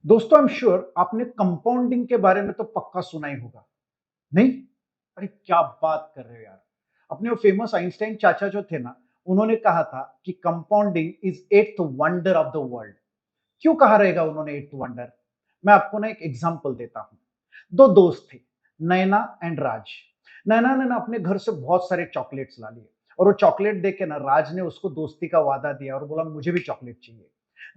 दोस्तों, I am sure आपने compounding के बारे में तो पक्का सुना ही होगा, नहीं? अरे क्या बात कर रहे हो यार। अपने वो फेमस आइंस्टाइन चाचा जो थे ना, उन्होंने कहा था कि compounding is eighth wonder of the world. क्यों कहा रहेगा उन्होंने एट्थ वंडर? मैं आपको ना एक एग्जांपल देता हूं। दो दोस्त थे, नैना एंड राज। नैना ने ना अपने घर से बहुत सारे चॉकलेट्स ला लिए और वो चॉकलेट देके ना राज ने उसको दोस्ती का वादा दिया और बोला मुझे भी चॉकलेट चाहिए।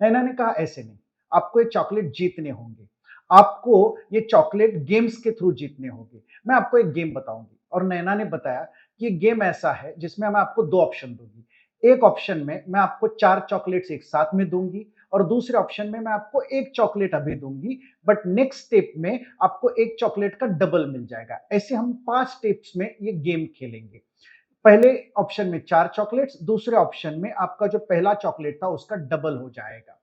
नैना ने कहा ऐसे नहीं, आपको ये चॉकलेट जीतने होंगे। आपको ये चॉकलेट गेम्स के थ्रू जीतने होंगे। मैं आपको एक गेम बताऊंगी और नैना ने बताया कि ये गेम ऐसा है जिसमें मैं आपको दो ऑप्शन दूंगी। एक ऑप्शन में मैं आपको चार चॉकलेट्स एक साथ में दूंगी और दूसरे ऑप्शन में मैं आपको एक चॉकलेट अभी दूंगी, बट नेक्स्ट स्टेप में आपको एक चॉकलेट का डबल मिल जाएगा। ऐसे हम 5 स्टेप्स में ये गेम खेलेंगे। पहले ऑप्शन में 4 चॉकलेट्स, दूसरे ऑप्शन में आपका जो पहला चॉकलेट था उसका डबल हो जाएगा।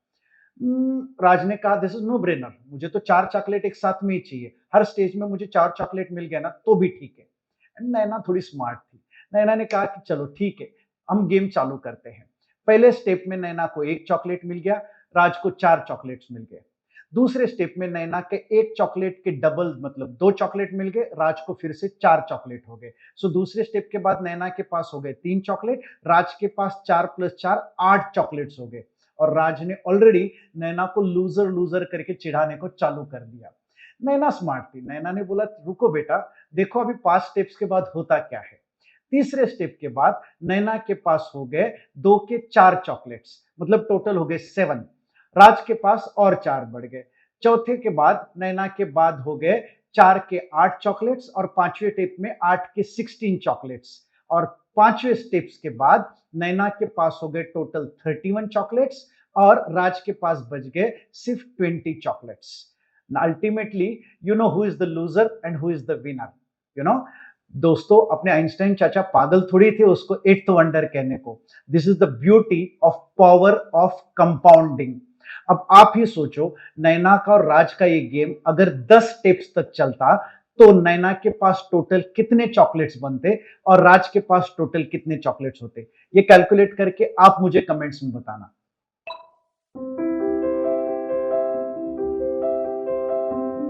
राज ने कहा दिस इज नो ब्रेनर, मुझे तो 4 चॉकलेट एक साथ में ही चाहिए। हर स्टेज में मुझे 4 चॉकलेट मिल गया ना तो भी ठीक है। नैना थोड़ी स्मार्ट थी। नैना ने कहा कि चलो ठीक है, हम गेम चालू करते हैं। पहले स्टेप में नैना को एक चॉकलेट मिल गया, राज को 4 चॉकलेट्स मिल गए। दूसरे स्टेप में नैना के एक चॉकलेट के डबल मतलब 2 चॉकलेट मिल गए, राज को फिर से 4 चॉकलेट हो गए। सो दूसरे स्टेप के बाद नैना के पास हो गए 3 चॉकलेट, राज के पास 4 प्लस 4 8 चॉकलेट्स हो गए और राज ने ऑलरेडी नैना को लूजर लूजर करके चिढ़ाने को चालू कर दिया। नैना स्मार्ट थी। नैना ने बोला रुको बेटा, देखो अभी 5 स्टेप्स के बाद होता क्या है। तीसरे स्टेप के बाद नैना के पास हो गए 2 के 4 चॉकलेट्स, मतलब टोटल हो गए 7। राज के पास और 4 बढ़ गए। चौथे के बाद नैना के बाद हो गए 4 के 8 चॉकलेट्स और पांचवें स्टेप में 8 के 16 चॉकलेट्स और पांचवें स्टेप्स के बाद नैना के पास हो गए टोटल 31 चॉकलेट्स और राज के पास बच गए सिर्फ 20 chocolates. Ultimately you know who is the loser and who is the winner, you know. दोस्तों, अपने आइंस्टाइन चाचा पागल थोड़ी थे उसको एट्थ वंडर कहने को। This is the beauty of power of compounding. अब आप ही सोचो, नैना का और राज का ये गेम अगर 10 स्टेप्स तक चलता तो नैना के पास टोटल कितने चॉकलेट्स बनते और राज के पास टोटल कितने चॉकलेट्स होते? ये कैलकुलेट करके आप मुझे कमेंट्स में बताना।